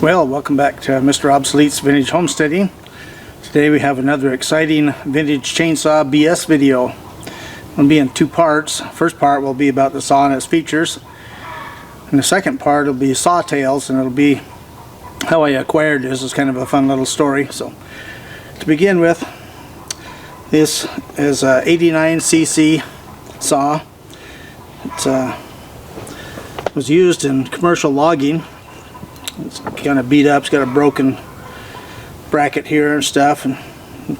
Well, welcome back to Mr. Obsolete's Vintage Homesteading. Today we have another exciting vintage chainsaw BS video. It'll be in two parts. First part will be about the saw and its features, and the second part will be saw tales, and it'll be how I acquired this. It's kind of a fun little story. So to begin with, this is a 89cc saw. It was used in commercial logging. It's kind of beat up. It's got a broken bracket here and stuff, and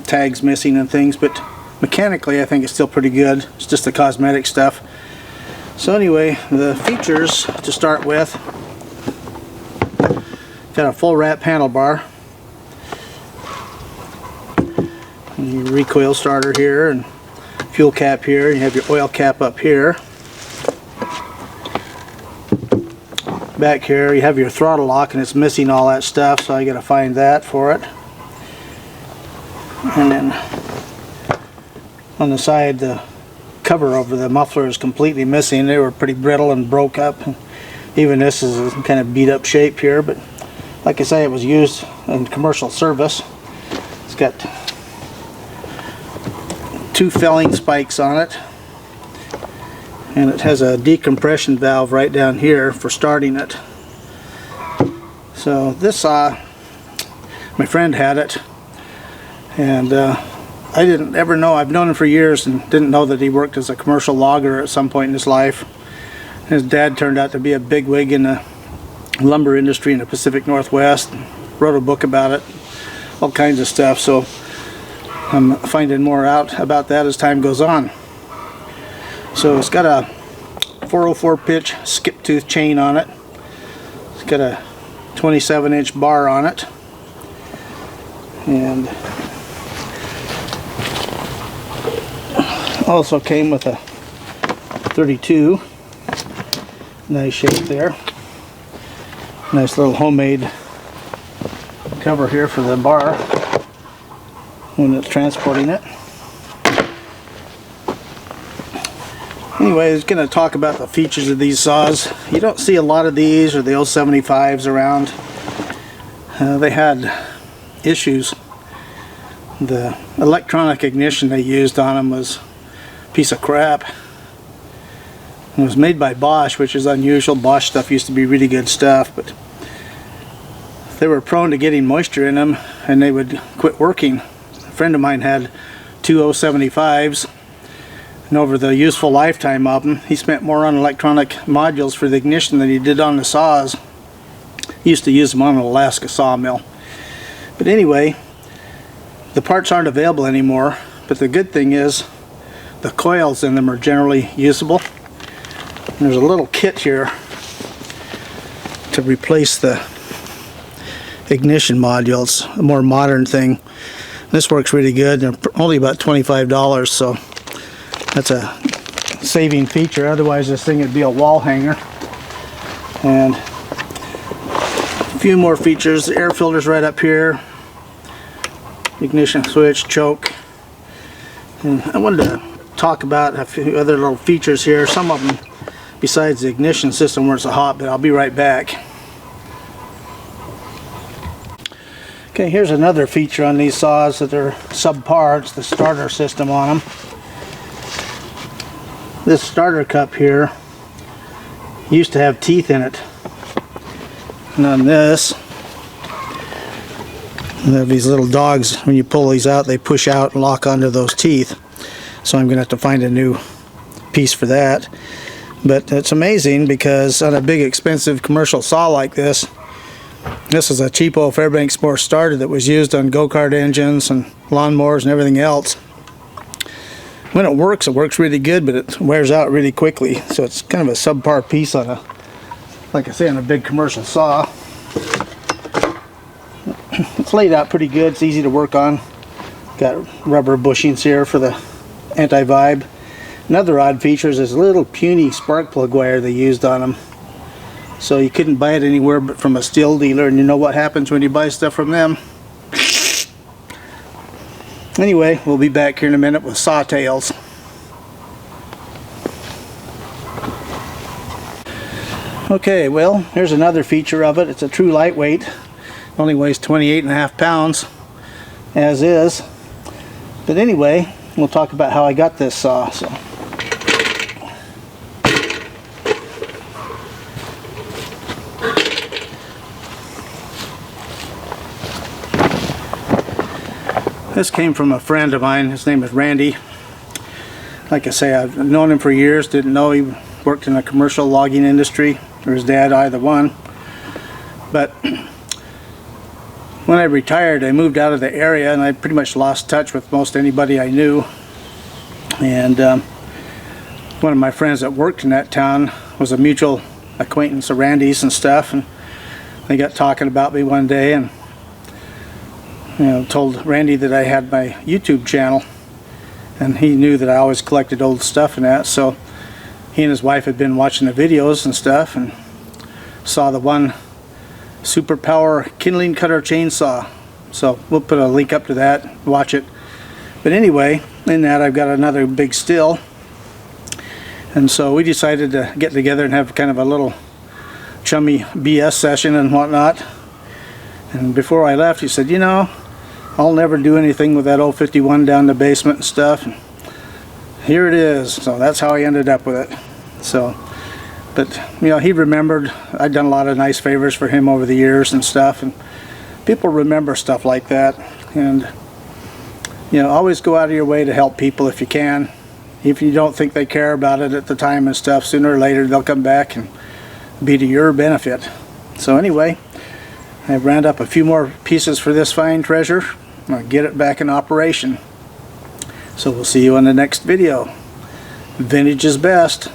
tags missing and things, but mechanically I think it's still pretty good. It's just the cosmetic stuff. So anyway, the features to start with: got a full wrap handlebar, your recoil starter here, and fuel cap here. You have your oil cap up here. Back here you have your throttle lock, and it's missing all that stuff, so I gotta find that for it. And then on the side, the cover over the muffler is completely missing. They were pretty brittle and broke up. Even this is in kind of beat up shape here, but like I say, it was used in commercial service. It's got two felling spikes on it, and it has a decompression valve right down here for starting it. So this saw, my friend had it, and I didn't ever know. I've known him for years and didn't know that he worked as a commercial logger at some point in his life. His dad turned out to be a bigwig in the lumber industry in the Pacific Northwest. Wrote a book about it, all kinds of stuff. So I'm finding more out about that as time goes on. So it's got a 404 pitch skip tooth chain on it. It's got a 27-inch bar on it, and also came with a 32. Nice shape there. Nice little homemade cover here for the bar when it's transporting it. Anyway, I was going to talk about the features of these saws. You don't see a lot of these or the 075s around. They had issues. The electronic ignition they used on them was a piece of crap. It was made by Bosch, which is unusual. Bosch stuff used to be really good stuff, but they were prone to getting moisture in them, and they would quit working. A friend of mine had two 075s. And over the useful lifetime of them, he spent more on electronic modules for the ignition than he did on the saws. He used to use them on an Alaska sawmill. But anyway, the parts aren't available anymore, but the good thing is the coils in them are generally usable. And there's a little kit here to replace the ignition modules, a more modern thing. This works really good. They're only about $25, so that's a saving feature. Otherwise this thing would be a wall hanger. And a few more features. The air filter's right up here. Ignition switch, choke. And I wanted to talk about a few other little features here. Some of them besides the ignition system where it's hot, but I'll be right back. Okay, here's another feature on these saws that are subpar. It's the starter system on them. This starter cup here used to have teeth in it, and on this you have these little dogs. When you pull these out, they push out and lock onto those teeth, so I'm gonna have to find a new piece for that. But it's amazing because on a big expensive commercial saw like this, this is a cheapo Fairbanks Sport starter that was used on go-kart engines and lawnmowers and everything else. When it works really good, but it wears out really quickly. So it's kind of a subpar piece on a, like I say, on a big commercial saw. It's laid out pretty good. It's easy to work on. Got rubber bushings here for the anti-vibe. Another odd feature is this little puny spark plug wire they used on them. So you couldn't buy it anywhere but from a Stihl dealer, and you know what happens when you buy stuff from them. Anyway, we'll be back here in a minute with saw tales. Okay, well, here's another feature of it. It's a true lightweight. Only weighs 28.5 pounds as is. But anyway, we'll talk about how I got this saw. So this came from a friend of mine. His name is Randy. Like I say, I've known him for years. Didn't know he worked in the commercial logging industry, or his dad, either one. But when I retired, I moved out of the area, and I pretty much lost touch with most anybody I knew. And one of my friends that worked in that town was a mutual acquaintance of Randy's and stuff, and they got talking about me one day, and told Randy that I had my YouTube channel, and he knew that I always collected old stuff and that, so he and his wife had been watching the videos and stuff and saw the one Superpower kindling cutter chainsaw. So we'll put a link up to that, watch it. But anyway, in that I've got another big Stihl, and so we decided to get together and have kind of a little chummy BS session and whatnot. And before I left, he said, you know, I'll never do anything with that 051 down the basement and stuff. And here it is. So that's how I ended up with it. So, but he remembered. I'd done a lot of nice favors for him over the years and stuff, and people remember stuff like that. And always go out of your way to help people if you can. If you don't think they care about it at the time and stuff, sooner or later they'll come back and be to your benefit. So anyway, I've rounded up a few more pieces for this fine treasure. I'll get it back in operation. So we'll see you on the next video. Vintage is best.